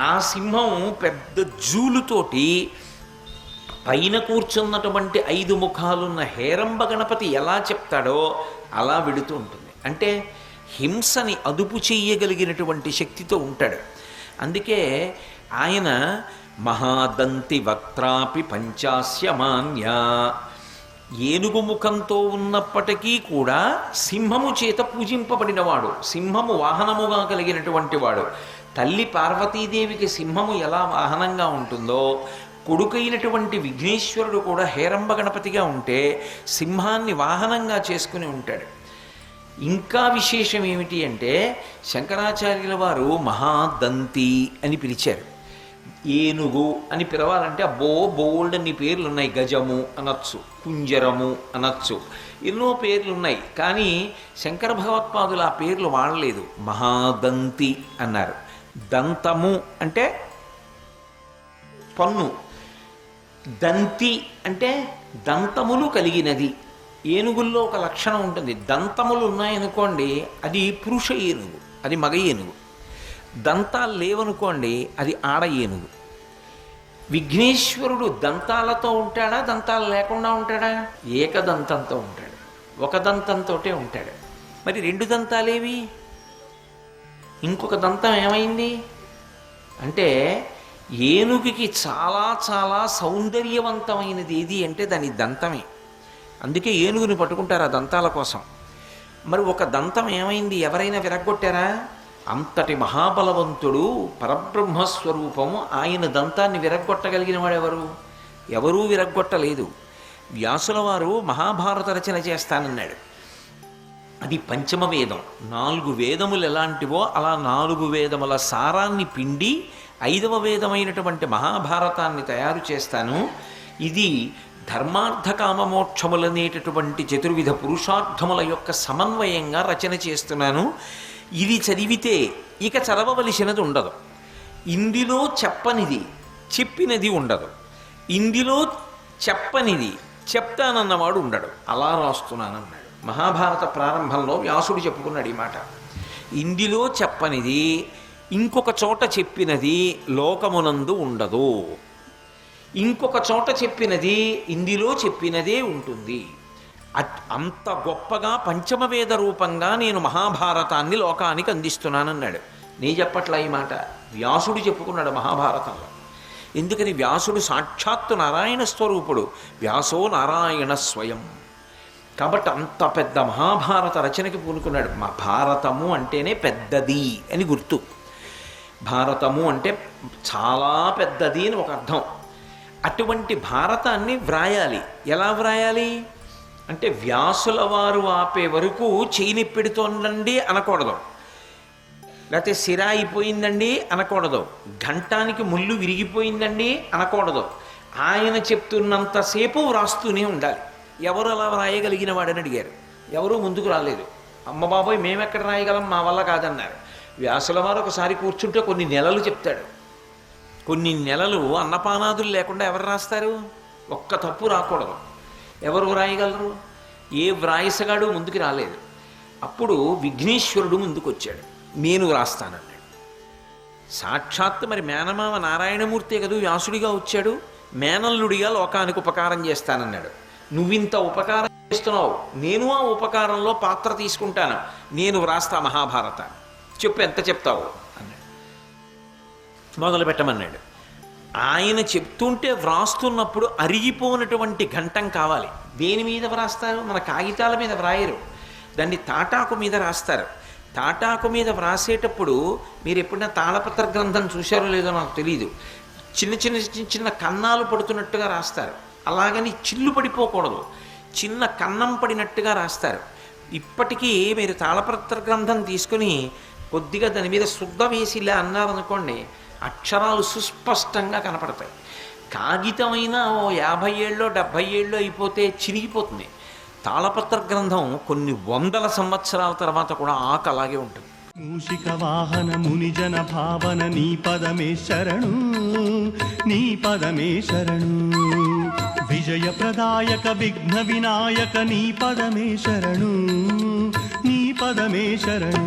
ఆ సింహం పెద్ద జూలుతోటి పైన కూర్చున్నటువంటి 5 ముఖాలున్న హేరంబ గణపతి ఎలా చెప్తాడో అలా వెడుతూ ఉంటుంది. అంటే హింసని అదుపు చెయ్యగలిగినటువంటి శక్తితో ఉంటాడు. అందుకే ఆయన మహాదంతి వక్త్రాపి పంచాస్యమాన్య, ఏనుగు ముఖంతో ఉన్నప్పటికీ కూడా సింహము చేత పూజింపబడినవాడు, సింహము వాహనముగా కలిగినటువంటి వాడు. తల్లి పార్వతీదేవికి సింహము ఎలా వాహనంగా ఉంటుందో కొడుకైనటువంటి విఘ్నేశ్వరుడు కూడా హేరంబ గణపతిగా ఉంటే సింహాన్ని వాహనంగా చేసుకుని ఉంటాడు. ఇంకా విశేషం ఏమిటి అంటే శంకరాచార్యుల వారు మహాదంతి అని పిలిచారు. ఏనుగు అని పిలవాలంటే అబ్బో బోల్డ్ అన్ని పేర్లు ఉన్నాయి. గజము అనొచ్చు, కుంజరము అనొచ్చు, ఎన్నో పేర్లు ఉన్నాయి. కానీ శంకర భగవత్పాదులు ఆ పేర్లు వాడలేదు, మహాదంతి అన్నారు. దంతము అంటే పన్ను, దంతి అంటే దంతములు కలిగినది. ఏనుగుల్లో ఒక లక్షణం ఉంటుంది, దంతములు ఉన్నాయనుకోండి అది పురుష ఏనుగు, అది మగ ఏనుగు. దంతాలు లేవనుకోండి అది ఆడ ఏనుగు. విఘ్నేశ్వరుడు దంతాలతో ఉంటాడా, దంతాలు లేకుండా ఉంటాడా? ఏకదంతంతో ఉంటాడు, ఒక దంతంతో ఉంటాడు. మరి 2 దంతాలేవి? ఇంకొక దంతం ఏమైంది అంటే ఏనుగుకి చాలా చాలా సౌందర్యవంతమైనది ఏది అంటే దాని దంతమే. అందుకే ఏనుగుని పట్టుకుంటారు ఆ దంతాల కోసం. మరి ఒక దంతం ఏమైంది? ఎవరైనా విరగ్గొట్టారా? అంతటి మహాబలవంతుడు పరబ్రహ్మస్వరూపము, ఆయన దంతాన్ని విరగ్గొట్టగలిగిన వాడెవరు? ఎవరూ విరగ్గొట్టలేదు. వ్యాసుల వారు మహాభారత రచన చేస్తానన్నాడు. అది పంచమ వేదం. 4 వేదములు ఎలాంటివో అలా 4 వేదముల సారాన్ని పిండి 5వ వేదమైనటువంటి మహాభారతాన్ని తయారు చేస్తాను. ఇది ధర్మార్థ కామమోక్షములనేటటువంటి చతుర్విధ పురుషార్థముల యొక్క సమన్వయంగా రచన చేస్తున్నాను. ఇది చదివితే ఇక చదవవలసినది ఉండదు. ఇందులో చెప్పనిది చెప్పినది ఉండదు, ఇందులో చెప్పనిది చెప్తానన్నవాడు ఉండడు. అలా రాస్తున్నానన్నాడు. మహాభారత ప్రారంభంలో వ్యాసుడు చెప్పుకున్నాడు ఈ మాట. ఇందులో చెప్పనిది ఇంకొక చోట చెప్పినది లోకమునందు ఉండదు, ఇంకొక చోట చెప్పినది ఇందులో చెప్పినదే ఉంటుంది. అంత గొప్పగా పంచమవేద రూపంగా నేను మహాభారతాన్ని లోకానికి అందిస్తున్నానన్నాడు. నీ చెప్పట్లా ఈ మాట, వ్యాసుడు చెప్పుకున్నాడు మహాభారతంలో. ఎందుకని? వ్యాసుడు సాక్షాత్తు నారాయణ స్వరూపుడు, వ్యాసో నారాయణ స్వయం. కాబట్టి అంత పెద్ద మహాభారత రచనకి పూనుకున్నాడు. మా భారతము అంటేనే పెద్దది అని గుర్తు. భారతము అంటే చాలా పెద్దది అని ఒక అర్థం. అటువంటి భారతాన్ని వ్రాయాలి. ఎలా వ్రాయాలి అంటే వ్యాసుల వారు ఆపే వరకు చేయి పెడుతోందండి అనకూడదు, లేకపోతే సిరా అయిపోయిందండి అనకూడదు, ఘంటానికి ముళ్ళు విరిగిపోయిందండి అనకూడదు. ఆయన చెప్తున్నంతసేపు వ్రాస్తూనే ఉండాలి. ఎవరు అలా వ్రాయగలిగిన వాడని అడిగారు. ఎవరూ ముందుకు రాలేదు. అమ్మ బాబోయ్ మేమెక్కడ రాయగలం, మా వల్ల కాదన్నారు. వ్యాసుల వారు ఒకసారి కూర్చుంటే కొన్ని నెలలు చెప్తాడు. కొన్ని నెలలు అన్నపానాదులు లేకుండా ఎవరు రాస్తారు? ఒక్క తప్పు రాకూడదు. ఎవరు వ్రాయగలరు? ఏ వ్రాయసగాడు ముందుకు రాలేదు. అప్పుడు విఘ్నేశ్వరుడు ముందుకు వచ్చాడు, నేను వ్రాస్తానన్నాడు. సాక్షాత్ మరి మేనమామ నారాయణమూర్తే కదా వ్యాసుడిగా వచ్చాడు. మేనల్లుడిగా లోకానికి ఉపకారం చేస్తానన్నాడు. నువ్వింత ఉపకారం చేస్తున్నావు, నేను ఆ ఉపకారంలో పాత్ర తీసుకుంటాను, నేను వ్రాస్తా మహాభారతాన్ని, చెప్పు ఎంత చెప్తావు అన్నాడు. మొదలు పెట్టమన్నాడు. ఆయన చెప్తుంటే వ్రాస్తున్నప్పుడు అరిగిపోనటువంటి ఘంటం కావాలి. దేని మీద వ్రాస్తారు? మన కాగితాల మీద వ్రాయరు, దాన్ని తాటాకు మీద రాస్తారు. తాటాకు మీద వ్రాసేటప్పుడు మీరు ఎప్పుడైనా తాళపత్ర గ్రంథం చూశారో లేదో నాకు తెలియదు, చిన్న చిన్న చిన్న చిన్న కన్నాలు పడుతున్నట్టుగా రాస్తారు. అలాగని చిల్లు పడిపోకూడదు, చిన్న కన్నం పడినట్టుగా రాస్తారు. ఇప్పటికీ మీరు తాళపత్ర గ్రంథం తీసుకుని కొద్దిగా దాని మీద శుద్ధ వేసి ఇలా అన్నారనుకోండి, అక్షరాలు సుస్పష్టంగా కనపడతాయి. కాగితమైనా ఓ 50 ఏళ్ళో 70 ఏళ్ళో అయిపోతే చిరిగిపోతుంది. తాళపత్ర గ్రంథం కొన్ని వందల సంవత్సరాల తర్వాత కూడా ఆకు అలాగే ఉంటుంది. మూషిక వాహన మునిజన భావన నీ పదమే శరణు, నీ పదమే శరణు. విజయ ప్రదాయక విఘ్న వినాయక నీ పదమే శరణు, నీ పదమే శరణు.